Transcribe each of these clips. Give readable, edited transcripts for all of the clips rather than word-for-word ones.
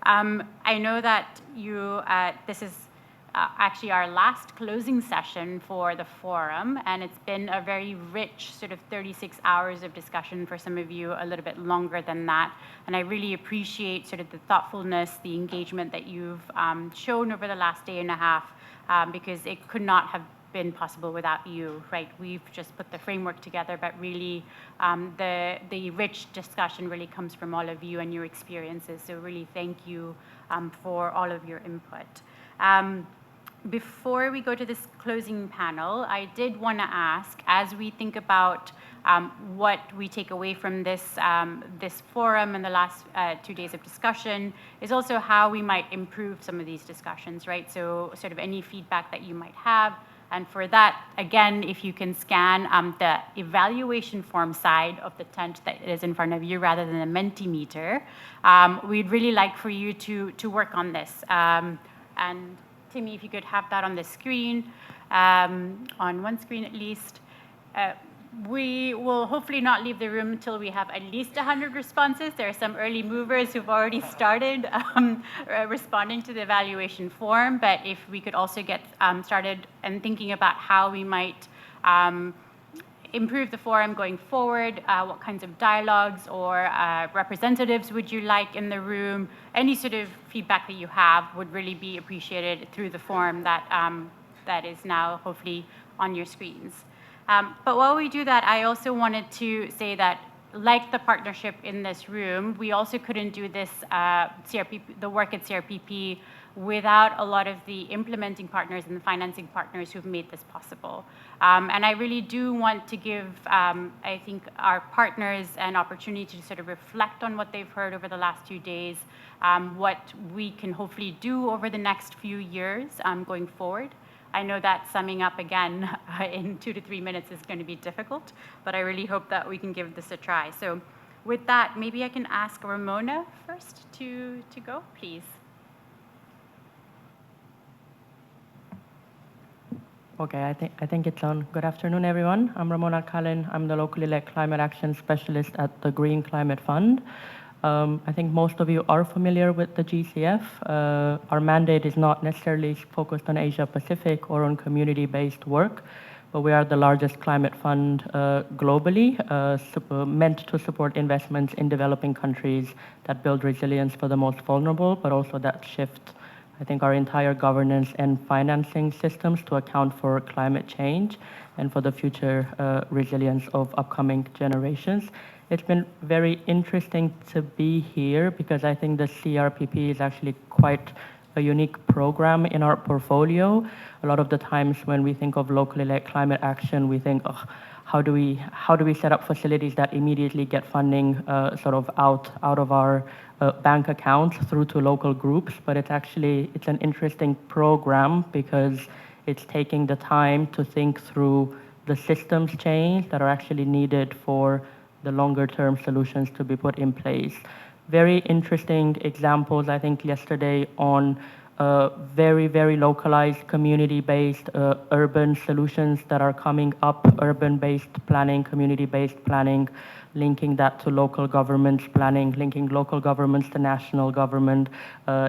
I know that this is actually our last closing session for the forum, and it's been a very rich sort of 36 hours of discussion, for some of you a little bit longer than that. And I really appreciate sort of the thoughtfulness, the engagement that you've shown over the last day and a half, because it could not have been possible without you, right? We've just put the framework together, but really the rich discussion really comes from all of you and your experiences. So really thank you for all of your input. Before we go to this closing panel, I did want to ask, as we think about what we take away from this forum and the last 2 days of discussion, is also how we might improve some of these discussions, right? So sort of any feedback that you might have. And for that, again, if you can scan the evaluation form side of the tent that is in front of you rather than the Mentimeter, we'd really like for you to work on this. And Timmy, if you could have that on the screen, on one screen at least. We will hopefully not leave the room until we have at least 100 responses. There are some early movers who've already started responding to the evaluation form, but if we could also get started and thinking about how we might improve the forum going forward, what kinds of dialogues or representatives would you like in the room? Any sort of feedback that you have would really be appreciated through the form that is now hopefully on your screens. But while we do that, I also wanted to say that, like the partnership in this room, we also couldn't do this the work at CRPP without a lot of the implementing partners and the financing partners who've made this possible. And I really do want to give, I think, our partners an opportunity to sort of reflect on what they've heard over the last 2 days, what we can hopefully do over the next few years going forward. I know that summing up again in 2 to 3 minutes is going to be difficult, but I really hope that we can give this a try. So with that, maybe I can ask Ramona first to go, please. Okay, I think it's on. Good afternoon, everyone. I'm Ramona Cullen. I'm the locally led climate action specialist at the Green Climate Fund. I think most of you are familiar with the GCF. Our mandate is not necessarily focused on Asia Pacific or on community-based work, but we are the largest climate fund globally, meant to support investments in developing countries that build resilience for the most vulnerable, but also that shift, I think, our entire governance and financing systems to account for climate change and for the future resilience of upcoming generations. It's been very interesting to be here because I think the CRPP is actually quite a unique program in our portfolio. A lot of the times when we think of locally led climate action, we think, oh, how do we set up facilities that immediately get funding sort of out of our bank accounts through to local groups? But it's an interesting program because it's taking the time to think through the systems change that are actually needed for the longer term solutions to be put in place. Very interesting examples, I think, yesterday on very, very localized, community-based urban solutions that are coming up, urban-based planning, community-based planning, linking that to local governments planning, linking local governments to national government,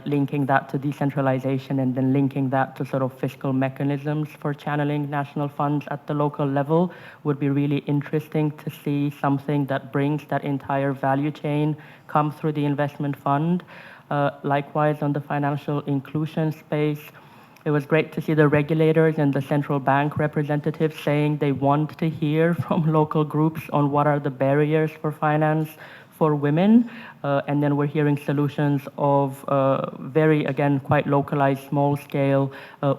linking that to decentralization, and then linking that to sort of fiscal mechanisms for channeling national funds at the local level would be really interesting to see something that brings that entire value chain come through the investment fund. Likewise, on the financial inclusion space, it was great to see the regulators and the central bank representatives saying they want to hear from local groups on what are the barriers for finance for women. And then we're hearing solutions of very, again, quite localized, small-scale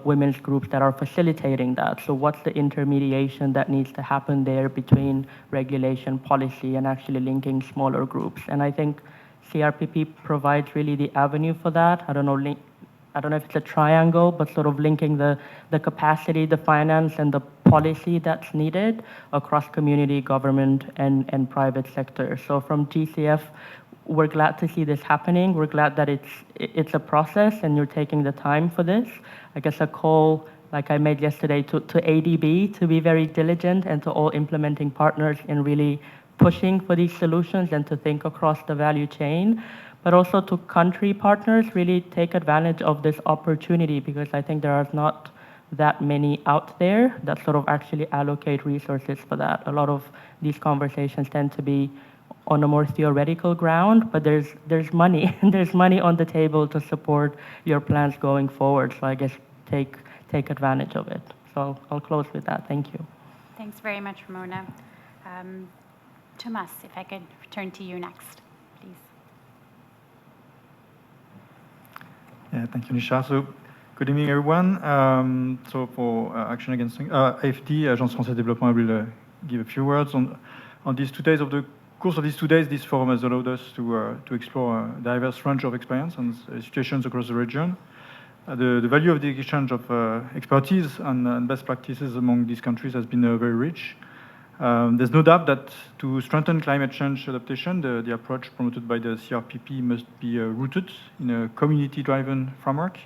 women's groups that are facilitating that. So what's the intermediation that needs to happen there between regulation, policy, and actually linking smaller groups? And I think CRPP provides really the avenue for that. I don't know if it's a triangle, but sort of linking the capacity, the finance, and the policy that's needed across community, government, and private sector. So from GCF, we're glad to see this happening. We're glad that it's a process and you're taking the time for this. I guess a call, like I made yesterday, to ADB to be very diligent and to all implementing partners in really pushing for these solutions and to think across the value chain. but also to country partners, really take advantage of this opportunity, because I think there are not that many out there that sort of actually allocate resources for that. A lot of these conversations tend to be on a more theoretical ground, but there's money there's money on the table to support your plans going forward. So I guess take advantage of it. So I'll close with that. Thank you. Thanks very much, Ramona. Thomas, if I could turn to you next, please. Yeah, thank you, Nisha. So, good evening, everyone. So, for Action Against AFD, Agence Française de Développement, I will give a few words on these 2 days. Of the course of these 2 days, this forum has allowed us to explore a diverse range of experience and situations across the region. The value of the exchange of expertise and best practices among these countries has been very rich. There's no doubt that to strengthen climate change adaptation, the approach promoted by the CRPP must be rooted in a community-driven framework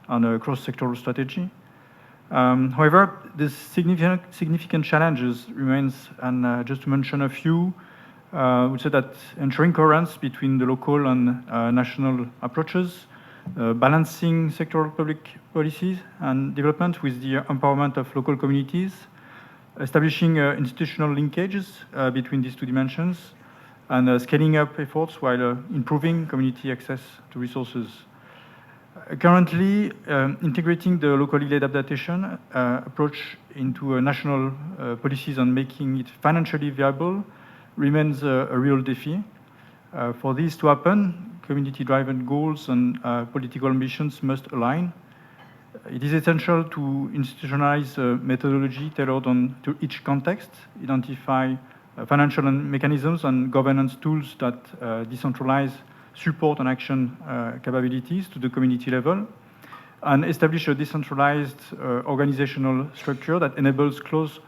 and a cross-sectoral strategy. However, there's significant challenges remains, and just to mention a few, I would say that ensuring coherence between the local and national approaches, balancing sectoral public policies and development with the empowerment of local communities, establishing institutional linkages between these 2 dimensions, and scaling up efforts while improving community access to resources. Currently, integrating the locally led adaptation approach into national policies and making it financially viable remains a real defeat. For this to happen, community-driven goals and political ambitions must align. It is essential to institutionalize methodology tailored to each context, identify financial mechanisms and governance tools that decentralize support and action capabilities to the community level, and establish a decentralized organizational structure that enables close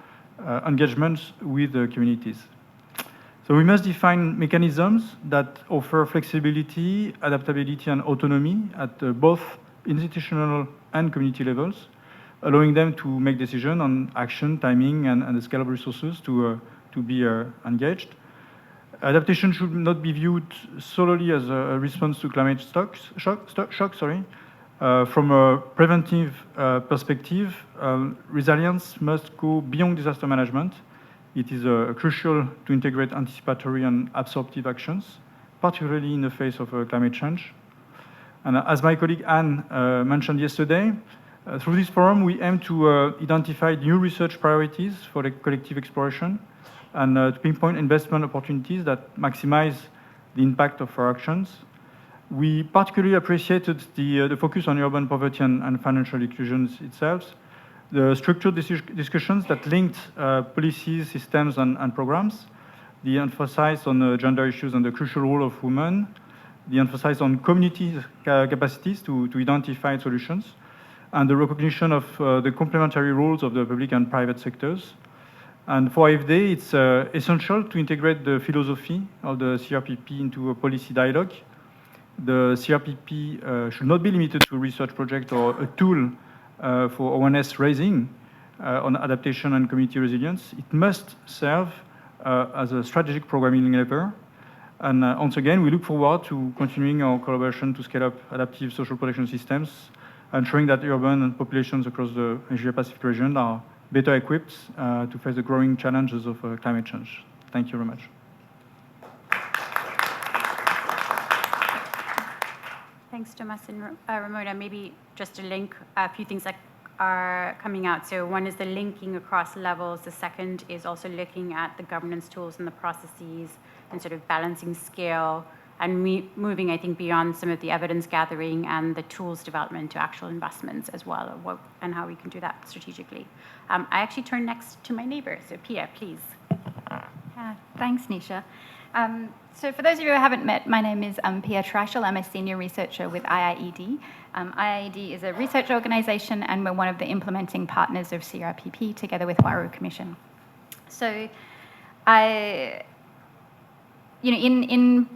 engagements with the communities. So we must define mechanisms that offer flexibility, adaptability, and autonomy at both institutional and community levels, allowing them to make decisions on action, timing, and the scalable resources to be engaged. Adaptation should not be viewed solely as a response to climate shock. From a preventive perspective, resilience must go beyond disaster management. It is crucial to integrate anticipatory and absorptive actions, particularly in the face of climate change. And as my colleague Anne mentioned yesterday, through this forum, we aim to identify new research priorities for the collective exploration and to pinpoint investment opportunities that maximize the impact of our actions. We particularly appreciated the focus on urban poverty and financial exclusion itself, the structured discussions that linked policies, systems, and programs, the emphasis on gender issues and the crucial role of women, the emphasis on community capacities to identify solutions, and the recognition of the complementary roles of the public and private sectors. And for AFD, it's essential to integrate the philosophy of the CRPP into a policy dialogue. The CRPP should not be limited to a research project or a tool for awareness raising on adaptation and community resilience. It must serve as a strategic programming lever. And once again, we look forward to continuing our collaboration to scale up adaptive social protection systems, ensuring that urban populations across the Asia-Pacific region are better equipped to face the growing challenges of climate change. Thank you very much. Thanks, Thomas and Ramona. Maybe just to link a few things that are coming out. So one is the linking across levels. The second is also looking at the governance tools and the processes and sort of balancing scale and moving, I think, beyond some of the evidence gathering and the tools development to actual investments as well, and how we can do that strategically. I actually turn next to my neighbor. So Pia, please. Thanks, Nisha. So for those of you who haven't met, my name is Pia Trashel. I'm a senior researcher with IIED. IIED is a research organisation, and we're one of the implementing partners of CRPP together with Waru Commission. So in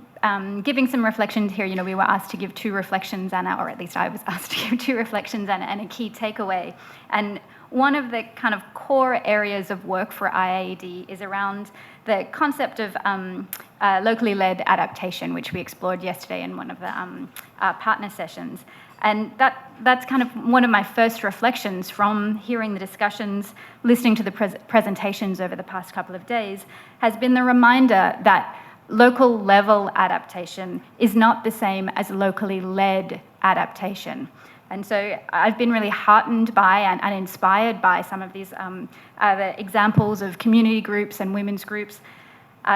giving some reflections here, we were asked to give 2 reflections, or at least I was asked to give 2 reflections and a key takeaway. And one of the kind of core areas of work for IIED is around the concept of locally led adaptation, which we explored yesterday in one of the partner sessions. And that's kind of one of my first reflections from hearing the discussions, listening to the presentations over the past couple of days, has been the reminder that local level adaptation is not the same as locally led adaptation. And so I've been really heartened by and inspired by some of these the examples of community groups and women's groups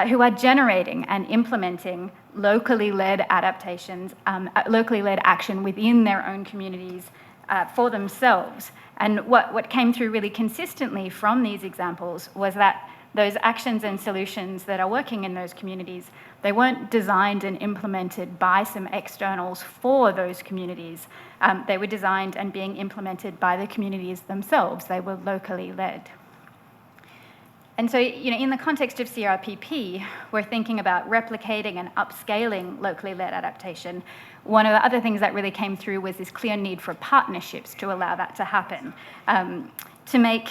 who are generating and implementing locally led adaptations, locally led action within their own communities for themselves. And what came through really consistently from these examples was that those actions and solutions that are working in those communities, they weren't designed and implemented by some externals for those communities. They were designed and being implemented by the communities themselves. They were locally led. And so, in the context of CRPP, we're thinking about replicating and upscaling locally led adaptation. One of the other things that really came through was this clear need for partnerships to allow that to happen. To make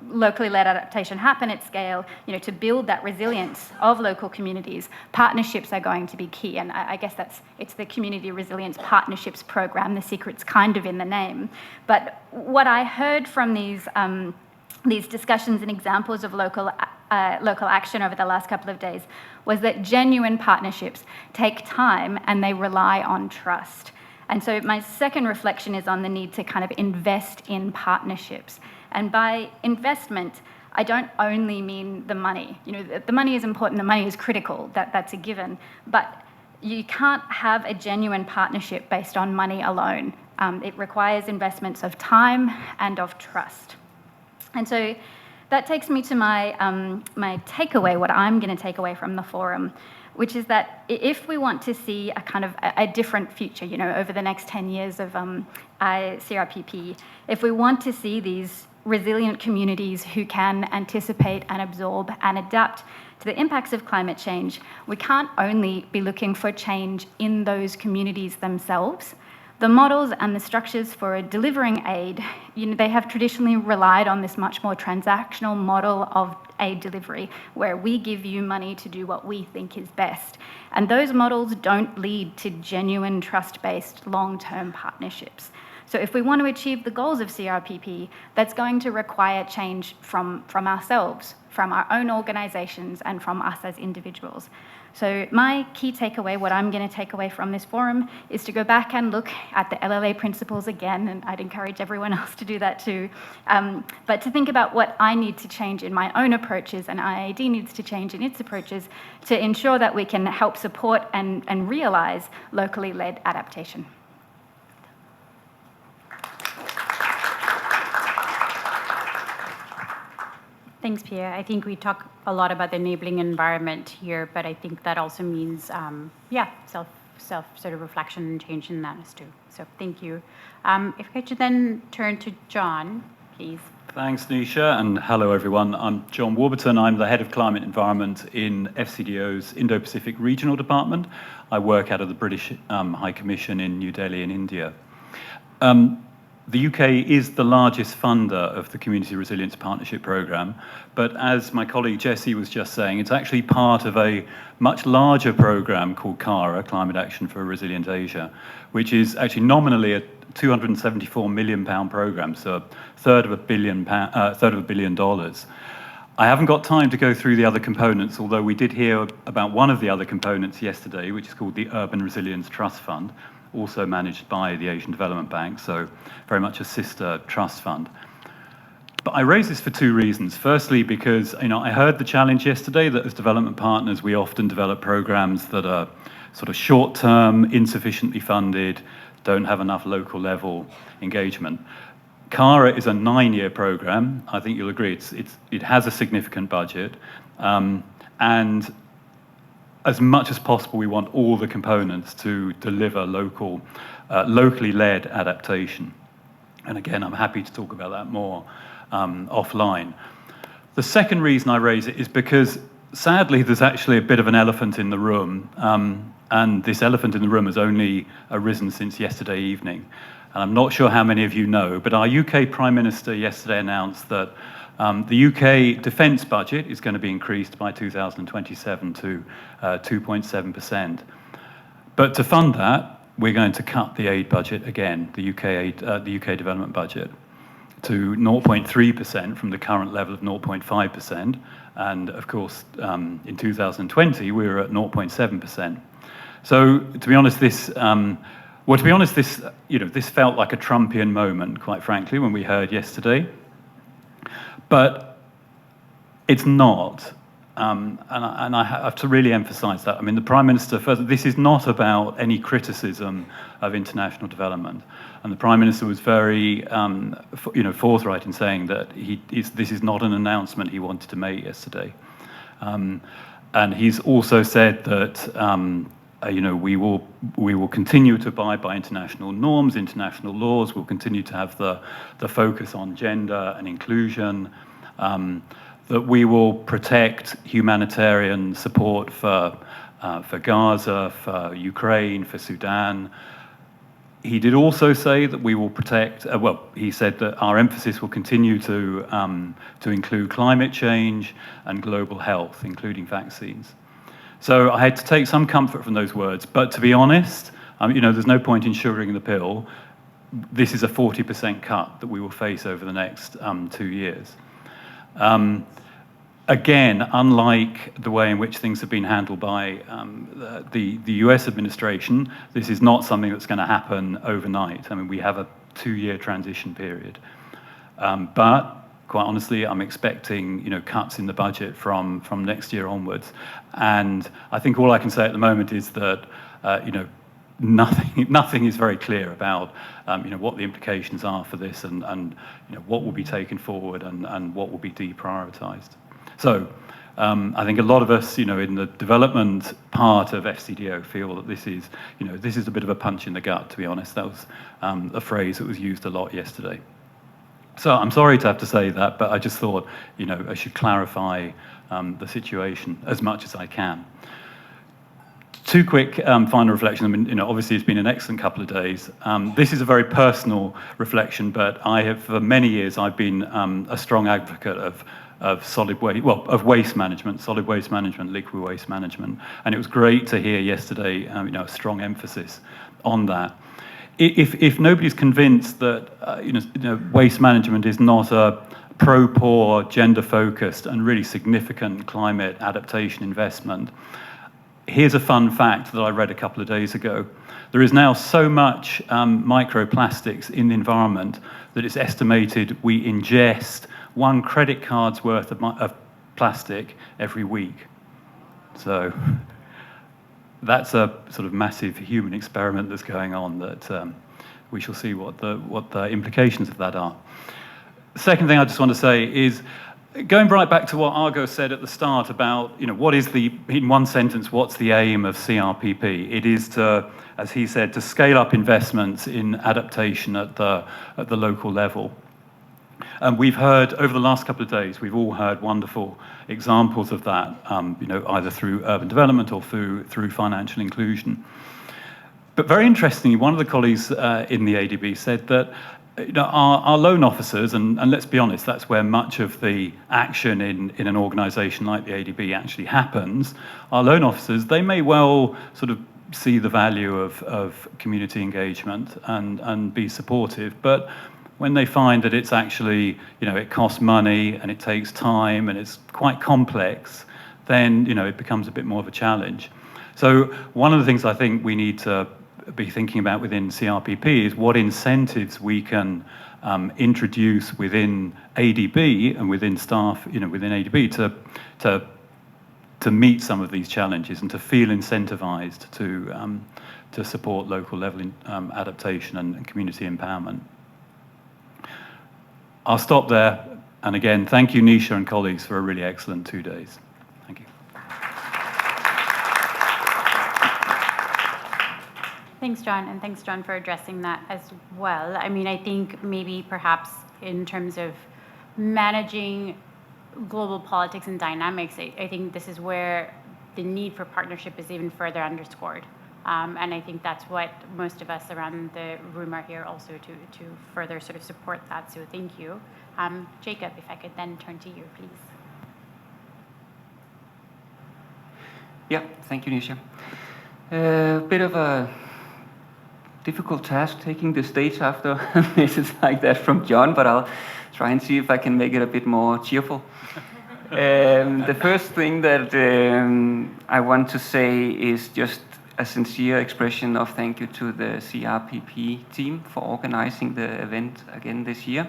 locally led adaptation happen at scale, to build that resilience of local communities, partnerships are going to be key. And I guess it's the Community Resilience Partnerships Program. The secret's kind of in the name. But what I heard from these discussions and examples of local action over the last couple of days was that genuine partnerships take time and they rely on trust. And so my second reflection is on the need to kind of invest in partnerships. And by investment, I don't only mean the money. The money is important, the money is critical, that's a given. But you can't have a genuine partnership based on money alone. It requires investments of time and of trust. And so that takes me to my takeaway, what I'm going to take away from the forum, which is that if we want to see a kind of a different future, over the next 10 years of CRPP, if we want to see these resilient communities who can anticipate and absorb and adapt to the impacts of climate change, we can't only be looking for change in those communities themselves. The models and the structures for delivering aid, they have traditionally relied on this much more transactional model of aid delivery, where we give you money to do what we think is best. And those models don't lead to genuine trust-based long-term partnerships. So if we want to achieve the goals of CRPP, that's going to require change from ourselves, from our own organisations, and from us as individuals. So my key takeaway, what I'm going to take away from this forum, is to go back and look at the LLA principles again, and I'd encourage everyone else to do that too, but to think about what I need to change in my own approaches, and IIED needs to change in its approaches to ensure that we can help support and realise locally led adaptation. Thanks, Pia. I think we talk a lot about the enabling environment here, but I think that also means, self sort of reflection and change in that too. So thank you. If I could then turn to John, please. Thanks, Nisha, and hello, everyone. I'm John Warburton. I'm the Head of Climate Environment in FCDO's Indo-Pacific Regional Department. I work out of the British High Commission in New Delhi in India. The UK is the largest funder of the Community Resilience Partnership Programme, but as my colleague Jessie was just saying, it's actually part of a much larger programme called CARA, Climate Action for a Resilient Asia, which is actually nominally a £274 million programme, so a third of $1 billion. I haven't got time to go through the other components, although we did hear about one of the other components yesterday, which is called the Urban Resilience Trust Fund, also managed by the Asian Development Bank, so very much a sister trust fund. But I raise this for two reasons. Firstly, because I heard the challenge yesterday that as development partners, we often develop programs that are sort of short-term, insufficiently funded, don't have enough local level engagement. CARA is a 9-year program. I think you'll agree it has a significant budget, and as much as possible, we want all the components to deliver locally led adaptation. And again, I'm happy to talk about that more offline. The second reason I raise it is because, sadly, there's actually a bit of an elephant in the room, and this elephant in the room has only arisen since yesterday evening. And I'm not sure how many of you know, but our UK Prime Minister yesterday announced that the UK defence budget is going to be increased by 2027 to 2.7%. But to fund that, we're going to cut the aid budget again, the UK development budget, to 0.3% from the current level of 0.5%. And of course, in 2020, we were at 0.7%. So to be honest, this this felt like a Trumpian moment, quite frankly, when we heard yesterday. But it's not. And I have to really emphasize that. I mean, the Prime Minister, first, this is not about any criticism of international development. And the Prime Minister was very forthright in saying that this is not an announcement he wanted to make yesterday. And he's also said that we will continue to abide by international norms, international laws. We'll continue to have the focus on gender and inclusion. That we will protect humanitarian support for Gaza, for Ukraine, for Sudan. He did also say that we will protect. He said that our emphasis will continue to include climate change and global health, including vaccines. So I had to take some comfort from those words. But to be honest, there's no point in sugaring the pill. This is a 40% cut that we will face over the next 2 years. Again, unlike the way in which things have been handled by the US administration, this is not something that's going to happen overnight. I mean, we have a 2-year transition period. But quite honestly, I'm expecting cuts in the budget from next year onwards. And I think all I can say at the moment is that nothing is very clear about what the implications are for this and what will be taken forward and what will be deprioritized. So I think a lot of us, in the development part of FCDO feel that this is a bit of a punch in the gut, to be honest. That was a phrase that was used a lot yesterday. So I'm sorry to have to say that, but I just thought, I should clarify the situation as much as I can. 2 quick final reflections. I mean, obviously it's been an excellent couple of days. This is a very personal reflection, but for many years, I've been a strong advocate of solid waste, of waste management, solid waste management, liquid waste management. And it was great to hear yesterday, a strong emphasis on that. If nobody's convinced that waste management is not a pro-poor, gender-focused, and really significant climate adaptation investment, here's a fun fact that I read a couple of days ago. There is now so much microplastics in the environment that it's estimated we ingest 1 credit card's worth of plastic every week. So that's a sort of massive human experiment that's going on that we shall see what the implications of that are. The second thing I just want to say is, going right back to what Argo said at the start about, what is in one sentence, what's the aim of CRPP? It is to, as he said, to scale up investments in adaptation at the local level. And we've heard, over the last couple of days, we've all heard wonderful examples of that, either through urban development or through financial inclusion. But very interestingly, one of the colleagues in the ADB said that our loan officers, and let's be honest, that's where much of the action in an organisation like the ADB actually happens. Our loan officers, they may well sort of see the value of community engagement and be supportive, but when they find that it's actually, it costs money and it takes time and it's quite complex, then, it becomes a bit more of a challenge. So one of the things I think we need to be thinking about within CRPP is what incentives we can introduce within ADB and within staff, within ADB to meet some of these challenges and to feel incentivized to support local level adaptation and community empowerment. I'll stop there. And again, thank you, Nisha and colleagues, for a really excellent 2 days. Thank you. Thanks, John, and thanks, John, for addressing that as well. I mean, I think maybe perhaps in terms of managing global politics and dynamics, I think this is where the need for partnership is even further underscored. And I think that's what most of us around the room are here also to further sort of support that. So thank you. Jacob, if I could then turn to you, please. Yeah, thank you, Nisha. A bit of a difficult task taking the stage after messages like that from John, but I'll try and see if I can make it a bit more cheerful. The first thing that I want to say is just a sincere expression of thank you to the CRPP team for organizing the event again this year.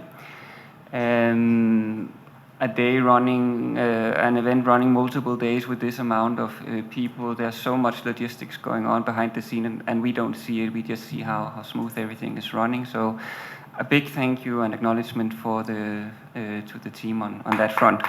A day running, an event running multiple days with this amount of people, there's so much logistics going on behind the scene, and we don't see it, we just see how smooth everything is running. So a big thank you and acknowledgement for to the team on that front.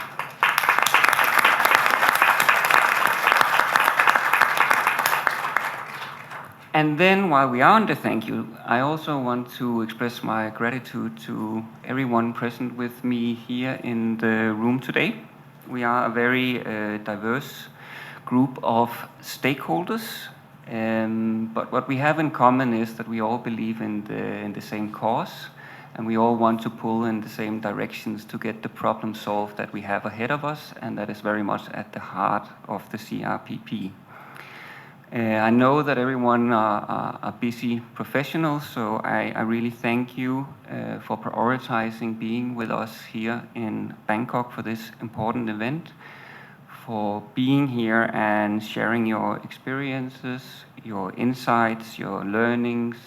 And then while we are on the thank you, I also want to express my gratitude to everyone present with me here in the room today. We are a very diverse group of stakeholders, but what we have in common is that we all believe in the same cause, and we all want to pull in the same directions to get the problem solved that we have ahead of us, and that is very much at the heart of the CRPP. I know that everyone are busy professionals, so I really thank you for prioritizing being with us here in Bangkok for this important event, for being here and sharing your experiences, your insights, your learnings,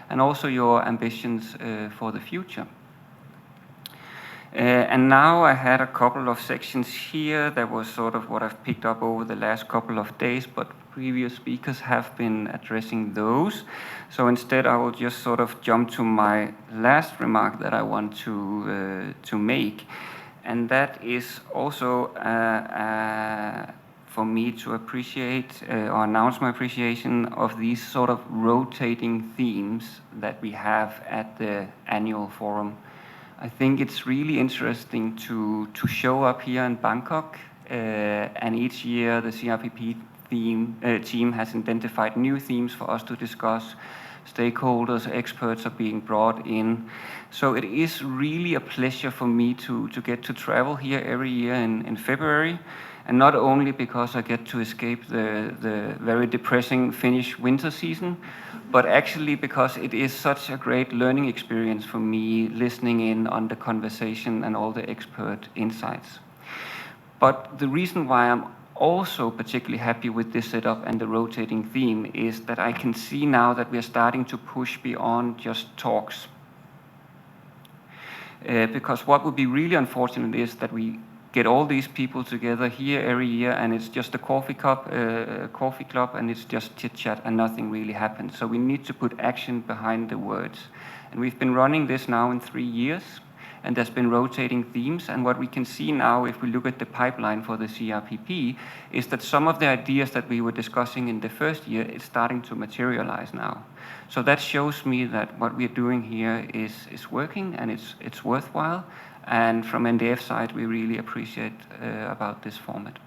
and also your ambitions for the future. And now I had a couple of sections here that was sort of what I've picked up over the last couple of days, but previous speakers have been addressing those. So instead I will just sort of jump to my last remark that I want to make. And that is also for me to appreciate or announce my appreciation of these sort of rotating themes that we have at the annual forum. I think it's really interesting to show up here in Bangkok, and each year the CRPP team has identified new themes for us to discuss. Stakeholders, experts are being brought in. So it is really a pleasure for me to get to travel here every year in February. And not only because I get to escape the very depressing Finnish winter season, but actually because it is such a great learning experience for me, listening in on the conversation and all the expert insights. But the reason why I'm also particularly happy with this setup and the rotating theme is that I can see now that we are starting to push beyond just talks. Because what would be really unfortunate is that we get all these people together here every year and it's just a coffee club and it's just chit chat and nothing really happens. So we need to put action behind the words. And we've been running this now in 3 years, and there's been rotating themes. And what we can see now, if we look at the pipeline for the CRPP, is that some of the ideas that we were discussing in the first year is starting to materialize now. So that shows me that what we're doing here is working and it's worthwhile. And from NDF side, we really appreciate about this format.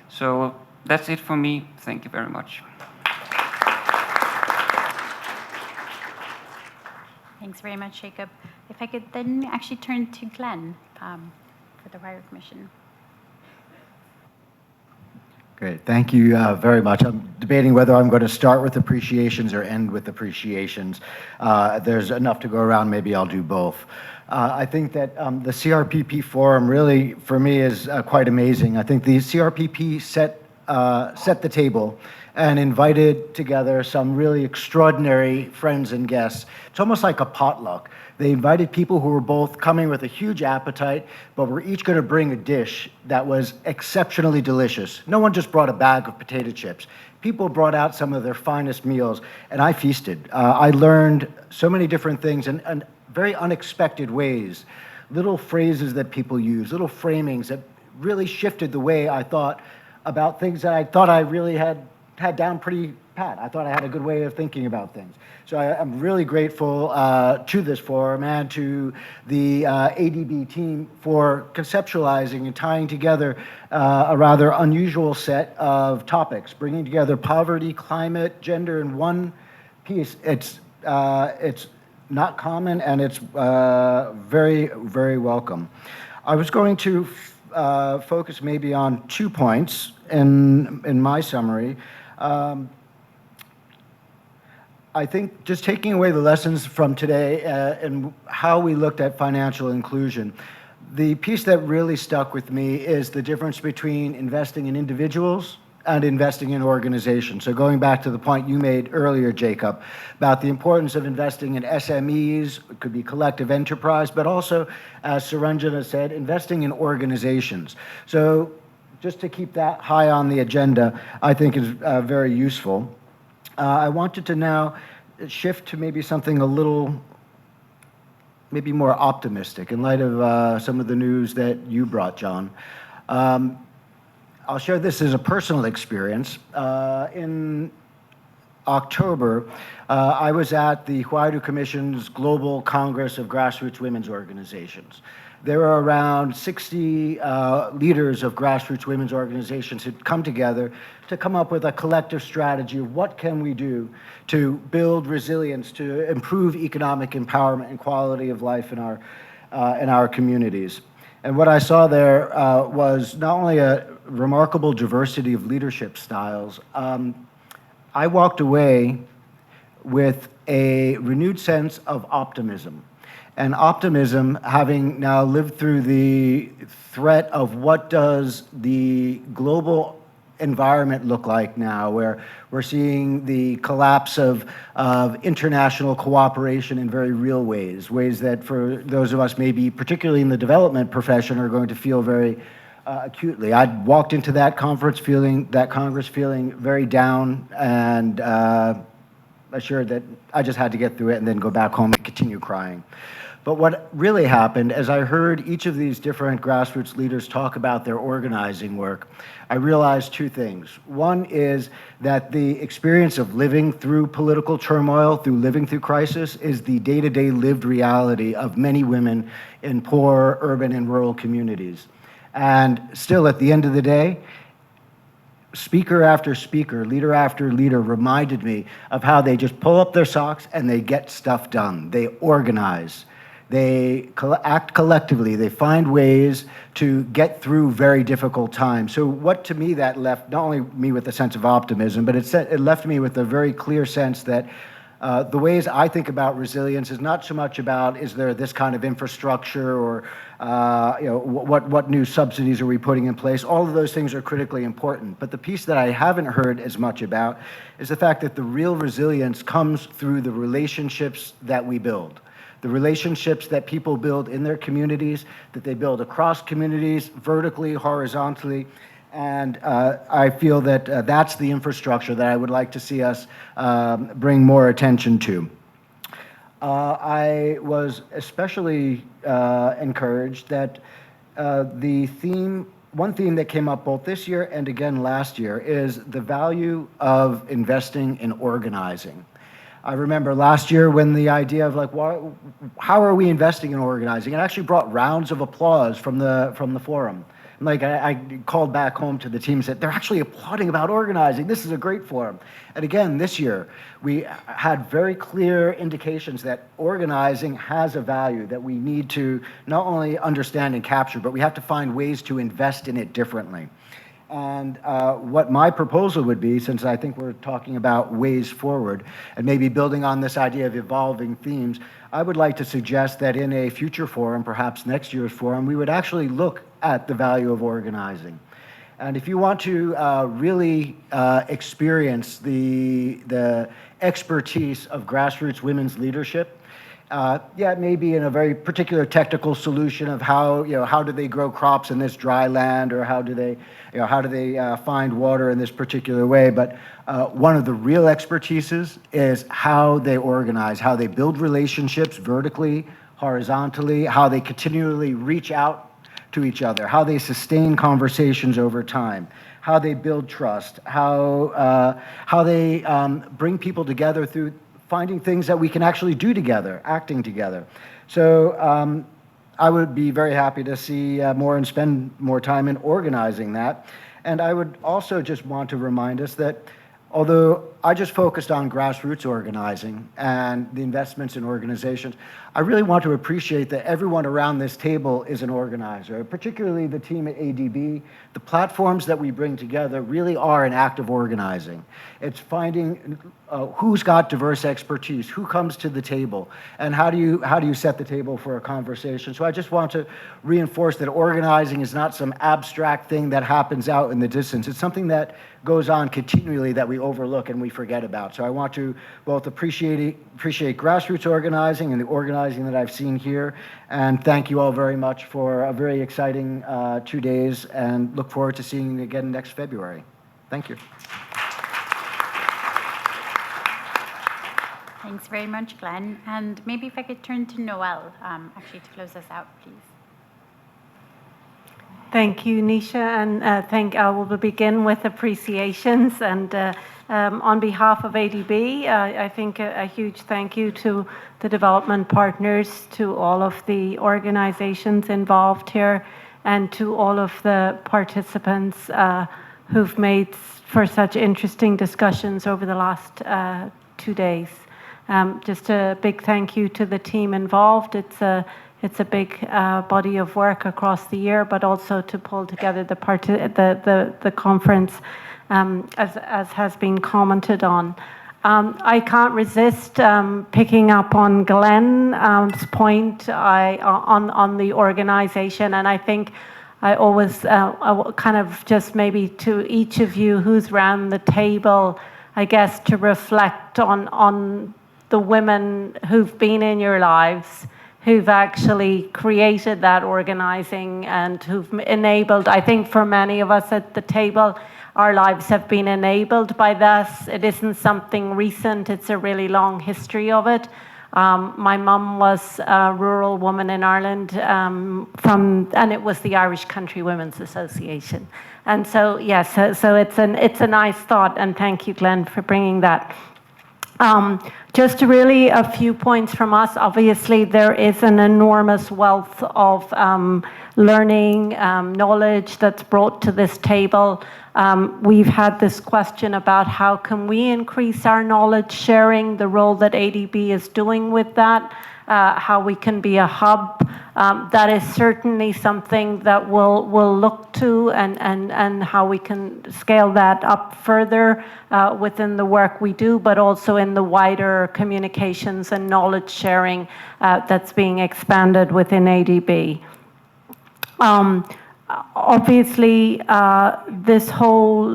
So that's it for me. Thank you very much. Thanks very much, Jacob. If I could then actually turn to Glenn for the Wider Commission. Great, thank you very much. I'm debating whether I'm going to start with appreciations or end with appreciations. There's enough to go around, maybe I'll do both. I think that the CRPP Forum really, for me, is quite amazing. I think the CRPP set the table and invited together some really extraordinary friends and guests. It's almost like a potluck. They invited people who were both coming with a huge appetite, but were each going to bring a dish that was exceptionally delicious. No one just brought a bag of potato chips. People brought out some of their finest meals, and I feasted. I learned so many different things in very unexpected ways. Little phrases that people use, little framings that really shifted the way I thought about things that I thought I really had down pretty pat. I thought I had a good way of thinking about things. So I'm really grateful to this forum and to the ADB team for conceptualizing and tying together a rather unusual set of topics, bringing together poverty, climate, gender in one piece. It's not common, and it's very, very welcome. I was going to focus maybe on 2 points in my summary. I think just taking away the lessons from today and how we looked at financial inclusion, the piece that really stuck with me is the difference between investing in individuals and investing in organizations. So going back to the point you made earlier, Jacob, about the importance of investing in SMEs, it could be collective enterprise, but also, as Saranjana said, investing in organizations. So just to keep that high on the agenda, I think is very useful. I wanted to now shift to maybe something a little, maybe more optimistic in light of some of the news that you brought, John. I'll share this as a personal experience. In October, I was at the Huayru Commission's Global Congress of Grassroots Women's Organizations. There were around 60 leaders of grassroots women's organizations who'd come together to come up with a collective strategy of what can we do to build resilience, to improve economic empowerment and quality of life in our communities. And what I saw there was not only a remarkable diversity of leadership styles, I walked away with a renewed sense of optimism. And optimism, having now lived through the threat of what does the global environment look like now, where we're seeing the collapse of international cooperation in very real ways that for those of us maybe particularly in the development profession are going to feel very acutely. I walked into that Congress feeling very down and assured that I just had to get through it and then go back home and continue crying. But what really happened, as I heard each of these different grassroots leaders talk about their organizing work, I realized 2 things. One is that the experience of living through political turmoil, through living through crisis, is the day-to-day lived reality of many women in poor urban and rural communities. And still, at the end of the day, speaker after speaker, leader after leader reminded me of how they just pull up their socks and they get stuff done. They organize. They act collectively. They find ways to get through very difficult times. So what to me that left, not only me with a sense of optimism, but it left me with a very clear sense that the ways I think about resilience is not so much about is there this kind of infrastructure or what new subsidies are we putting in place. All of those things are critically important. But the piece that I haven't heard as much about is the fact that the real resilience comes through the relationships that we build. The relationships that people build in their communities, that they build across communities, vertically, horizontally. And I feel that that's the infrastructure that I would like to see us bring more attention to. I was especially encouraged that one theme that came up both this year and again last year is the value of investing in organizing. I remember last year when the idea of how are we investing in organizing? It actually brought rounds of applause from the forum. I called back home to the team and said, they're actually applauding about organizing. This is a great forum. And again, this year, we had very clear indications that organizing has a value that we need to not only understand and capture, but we have to find ways to invest in it differently. And what my proposal would be, since I think we're talking about ways forward, and maybe building on this idea of evolving themes, I would like to suggest that in a future forum, perhaps next year's forum, we would actually look at the value of organizing. And if you want to really experience the expertise of grassroots women's leadership, it may be in a very particular technical solution of how do they grow crops in this dry land, or how do they find water in this particular way. But one of the real expertises is how they organize, how they build relationships vertically, horizontally, how they continually reach out to each other, how they sustain conversations over time, how they build trust, how they bring people together through finding things that we can actually do together, acting together. So I would be very happy to see more and spend more time in organizing that. And I would also just want to remind us that although I just focused on grassroots organizing and the investments in organizations, I really want to appreciate that everyone around this table is an organizer, particularly the team at ADB. The platforms that we bring together really are an act of organizing. It's finding who's got diverse expertise, who comes to the table, and how do you set the table for a conversation. So I just want to reinforce that organizing is not some abstract thing that happens out in the distance. It's something that goes on continually that we overlook and we forget about. So I want to both appreciate grassroots organizing and the organizing that I've seen here, and thank you all very much for a very exciting 2 days, and look forward to seeing you again next February. Thank you. Thanks very much, Glenn. And maybe if I could turn to Noelle, actually to close us out, please. Thank you, Nisha, and I will begin with appreciations. And on behalf of ADB, I think a huge thank you to the development partners, to all of the organizations involved here, and to all of the participants who've made for such interesting discussions over the last 2 days. Just a big thank you to the team involved. It's a big body of work across the year, but also to pull together the conference, as has been commented on. I can't resist picking up on Glenn's point on the organization, and I think I always kind of just maybe to each of you who's around the table, I guess, to reflect on the women who've been in your lives, who've actually created that organizing and who've enabled, I think for many of us at the table, our lives have been enabled by this. It isn't something recent, it's a really long history of it. My mum was a rural woman in Ireland, and it was the Irish Country Women's Association. And so, yes, so it's a nice thought, and thank you, Glenn, for bringing that. Just really a few points from us. Obviously, there is an enormous wealth of learning, knowledge that's brought to this table. We've had this question about how can we increase our knowledge sharing, the role that ADB is doing with that, how we can be a hub. That is certainly something that we'll look to, and how we can scale that up further within the work we do, but also in the wider communications and knowledge sharing that's being expanded within ADB. Obviously, this whole,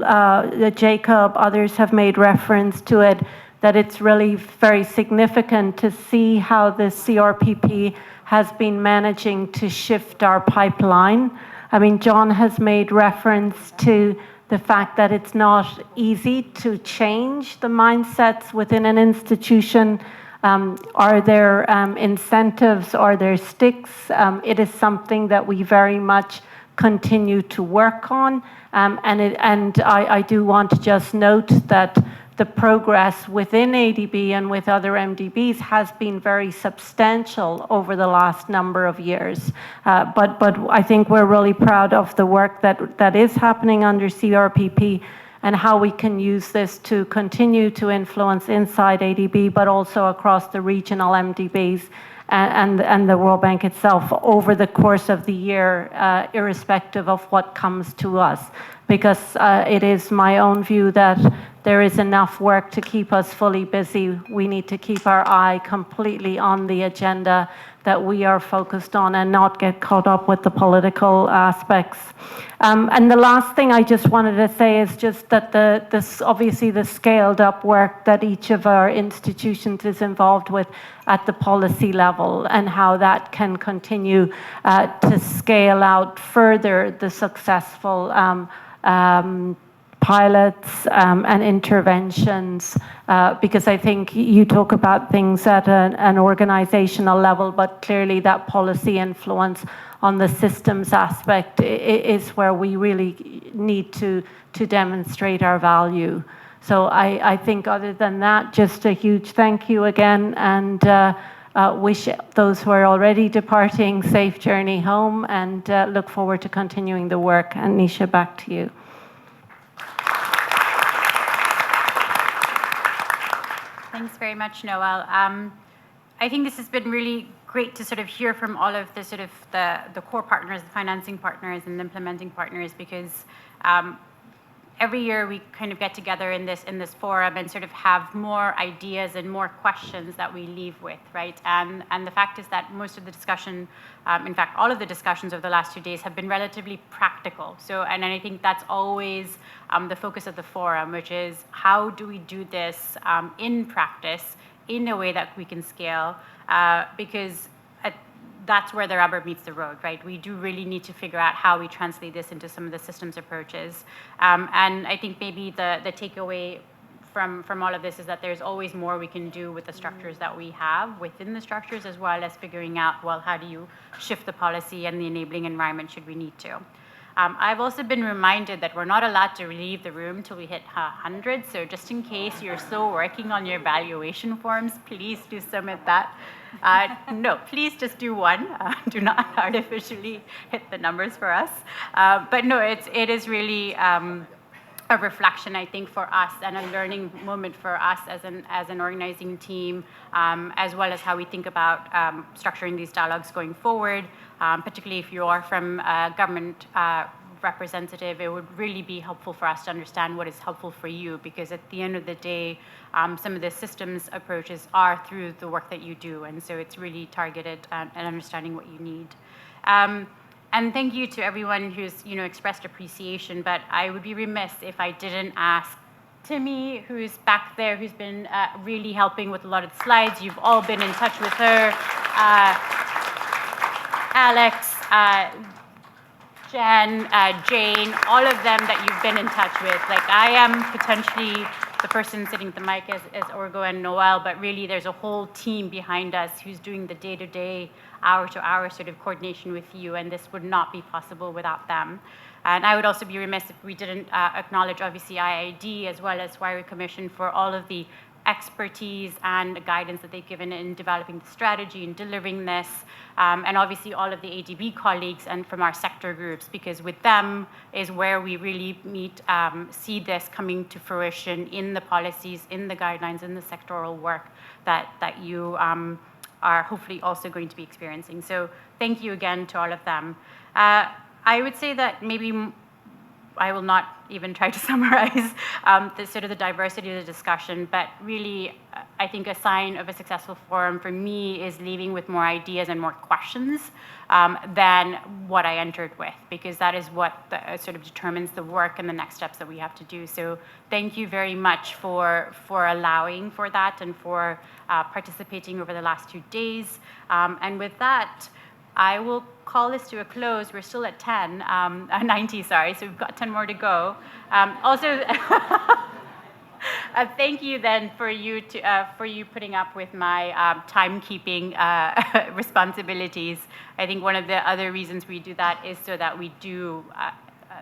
Jacob, others have made reference to it, that it's really very significant to see how the CRPP has been managing to shift our pipeline. I mean, John has made reference to the fact that it's not easy to change the mindsets within an institution. Are there incentives? Are there sticks? It is something that we very much continue to work on. And I do want to just note that the progress within ADB and with other MDBs has been very substantial over the last number of years. But I think we're really proud of the work that is happening under CRPP and how we can use this to continue to influence inside ADB, but also across the regional MDBs and the World Bank itself over the course of the year, irrespective of what comes to us. Because it is my own view that there is enough work to keep us fully busy. We need to keep our eye completely on the agenda that we are focused on and not get caught up with the political aspects. And the last thing I just wanted to say is just that obviously the scaled up work that each of our institutions is involved with at the policy level, and how that can continue to scale out further the successful pilots and interventions, because I think you talk about things at an organizational level, but clearly that policy influence on the systems aspect is where we really need to to demonstrate our value. So I think other than that, just a huge thank you again, and wish those who are already departing safe journey home, and look forward to continuing the work. And Nisha, back to you. Thanks very much, Noel. I think this has been really great to sort of hear from all of the sort of the core partners, the financing partners and the implementing partners, because every year we kind of get together in this forum and sort of have more ideas and more questions that we leave with, right? And the fact is that most of the discussion, in fact, all of the discussions over the last 2 days have been relatively practical. So, and I think that's always the focus of the forum, which is how do we do this in practice in a way that we can scale, because that's where the rubber meets the road, right? We do really need to figure out how we translate this into some of the systems approaches. And I think maybe the takeaway from all of this is that there's always more we can do with the structures that we have within the structures, as well as figuring out, well, how do you shift the policy and the enabling environment should we need to. I've also been reminded that we're not allowed to leave the room till we hit 100, so just in case you're still working on your evaluation forms, please do submit that. No, please just do one. Do not artificially hit the numbers for us. But no, it is really a reflection, I think, for us, and a learning moment for us as an organizing team, as well as how we think about structuring these dialogues going forward. Particularly if you are from a government representative, it would really be helpful for us to understand what is helpful for you, because at the end of the day, some of the systems approaches are through the work that you do, and so it's really targeted and understanding what you need. And thank you to everyone who's expressed appreciation, but I would be remiss if I didn't ask Timmy, who's back there, who's been really helping with a lot of the slides. You've all been in touch with her. Alex, Jen, Jane, all of them that you've been in touch with. Like, I am potentially the person sitting at the mic as Orgo and Noel, but really there's a whole team behind us who's doing the day-to-day, hour-to-hour sort of coordination with you, and this would not be possible without them. And I would also be remiss if we didn't acknowledge, obviously, IID as well as Wiry Commission for all of the expertise and guidance that they've given in developing the strategy and delivering this, and obviously all of the ADB colleagues and from our sector groups, because with them is where we really see this coming to fruition in the policies, in the guidelines, in the sectoral work that you are hopefully also going to be experiencing. So thank you again to all of them. I would say that maybe I will not even try to summarize the sort of the diversity of the discussion, but really I think a sign of a successful forum for me is leaving with more ideas and more questions than what I entered with, because that is what sort of determines the work and the next steps that we have to do. So thank you very much for allowing for that and for participating over the last 2 days. And with that, I will call this to a close. We're still at 90, sorry, so we've got 10 more to go. Also, thank you then for you putting up with my timekeeping responsibilities. I think one of the other reasons we do that is so that we do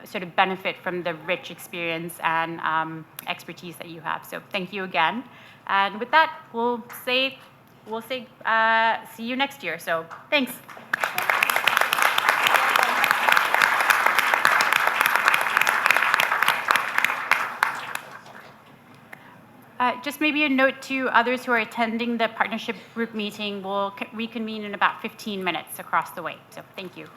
sort of benefit from the rich experience and expertise that you have. So thank you again. And with that, we'll say see you next year. So thanks. Just maybe a note to others who are attending the partnership group meeting. We'll reconvene in about 15 minutes across the way. So thank you.